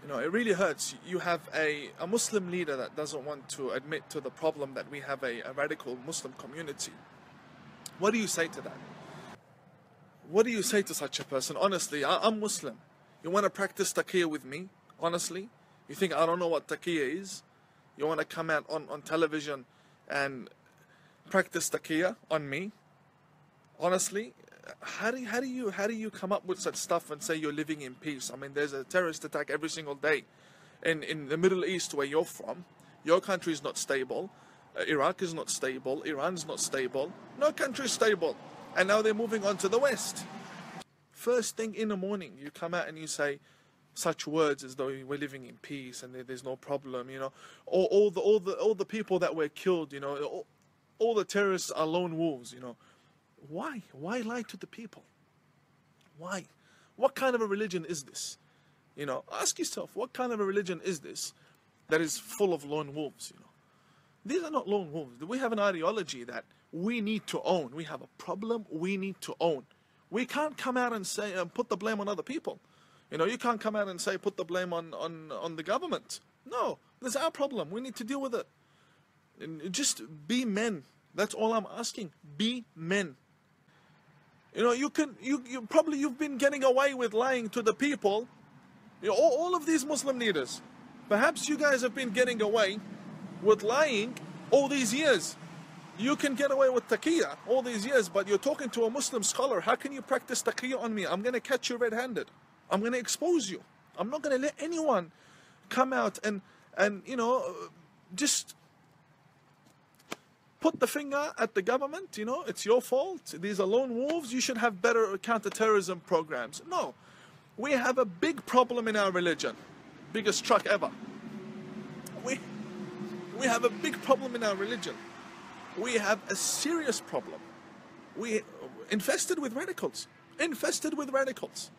You know, it really hurts. You have a Muslim leader that doesn't want to admit to the problem that we have a radical Muslim community. What do you say to that? What do you say to such a person? Honestly, I'm Muslim. You want to practice taqiyya with me? Honestly? You think I don't know what taqiyya is? You want to come out on television and practice taqiyya on me? Honestly? How do you come up with such stuff and say you're living in peace? I mean, there's a terrorist attack every single day. In the Middle East where you're from, your country is not stable. Iraq is not stable. Iran's not stable. No country is stable. And now they're moving on to the West. First thing in the morning, you come out and you say such words as though we're living in peace and there's no problem, you know. All the people that were killed, you know, all the terrorists are lone wolves, you know. Why? Why lie to the people? Why? What kind of a religion is this? You know, ask yourself, what kind of a religion is this that is full of lone wolves, you know? These are not lone wolves. We have an ideology that we need to own. We have a problem we need to own. We can't come out and say, put the blame on other people. You know, you can't come out and say, put the blame on the government. No, this is our problem. We need to deal with it. And just be men. That's all I'm asking. Be men. You know, you've been getting away with lying to the people. You know, all of these Muslim leaders. Perhaps you guys have been getting away with lying all these years. You can get away with taqiyya all these years, but you're talking to a Muslim scholar. How can you practice taqiyya on me? I'm going to catch you red-handed. I'm going to expose you. I'm not going to let anyone come out and you know, just put the finger at the government. You know, it's your fault. These are lone wolves. You should have better counter-terrorism programs. No. We have a big problem in our religion. Biggest truck ever. We have a big problem in our religion. We have a serious problem. We infested with radicals. Infested with radicals.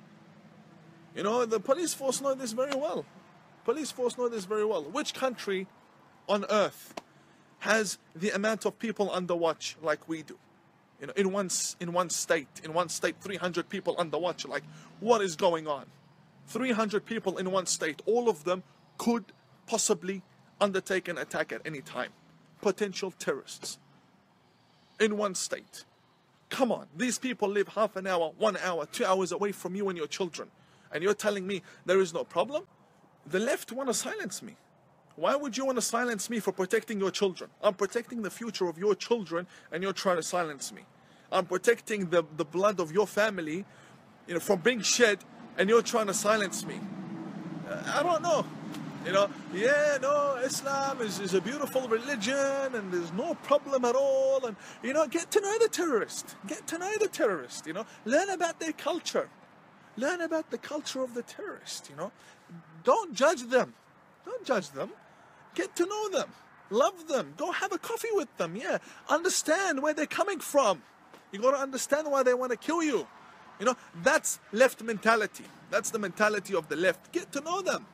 You know, the police force know this very well. Police force know this very well. Which country on earth has the amount of people under watch like we do? You know, in one state, 300 people under watch. Like, what is going on? 300 people in one state. All of them could possibly undertake an attack at any time. Potential terrorists. In one state. Come on, these people live half an hour, 1 hour, 2 hours away from you and your children. And you're telling me there is no problem? The left want to silence me. Why would you want to silence me for protecting your children? I'm protecting the future of your children and you're trying to silence me. I'm protecting the blood of your family, you know, from being shed and you're trying to silence me. I don't know. You know, yeah, no, Islam is a beautiful religion and there's no problem at all. And, you know, get to know the terrorist. Get to know the terrorist, you know. Learn about their culture. Learn about the culture of the terrorist, you know. Don't judge them. Don't judge them. Get to know them. Love them. Go have a coffee with them, yeah. Understand where they're coming from. You got to understand why they want to kill you. You know, that's left mentality. That's the mentality of the left. Get to know them.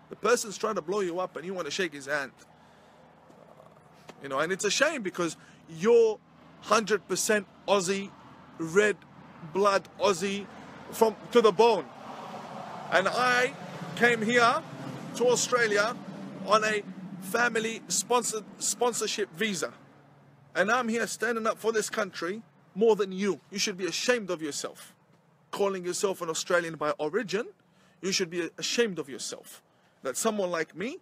The person's trying to blow you up and you want to shake his hand. You know, and it's a shame because you're 100% Aussie, red blood Aussie to the bone. And I came here to Australia on a family sponsorship visa. And I'm here standing up for this country more than you. You should be ashamed of yourself. Calling yourself an Australian by origin, you should be ashamed of yourself. That someone like me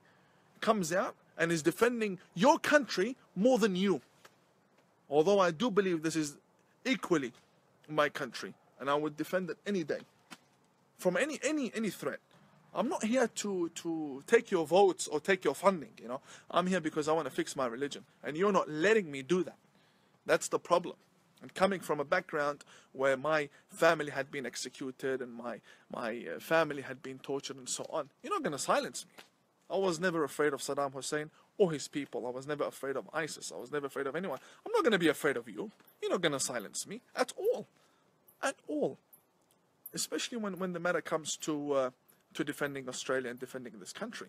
comes out and is defending your country more than you. Although I do believe this is equally my country. And I would defend it any day. From any threat. I'm not here to take your votes or take your funding, you know. I'm here because I want to fix my religion. And you're not letting me do that. That's the problem. And coming from a background where my family had been executed and my family had been tortured and so on, you're not going to silence me. I was never afraid of Saddam Hussein or his people. I was never afraid of ISIS. I was never afraid of anyone. I'm not going to be afraid of you. You're not going to silence me at all. At all. Especially when the matter comes to defending Australia and defending this country.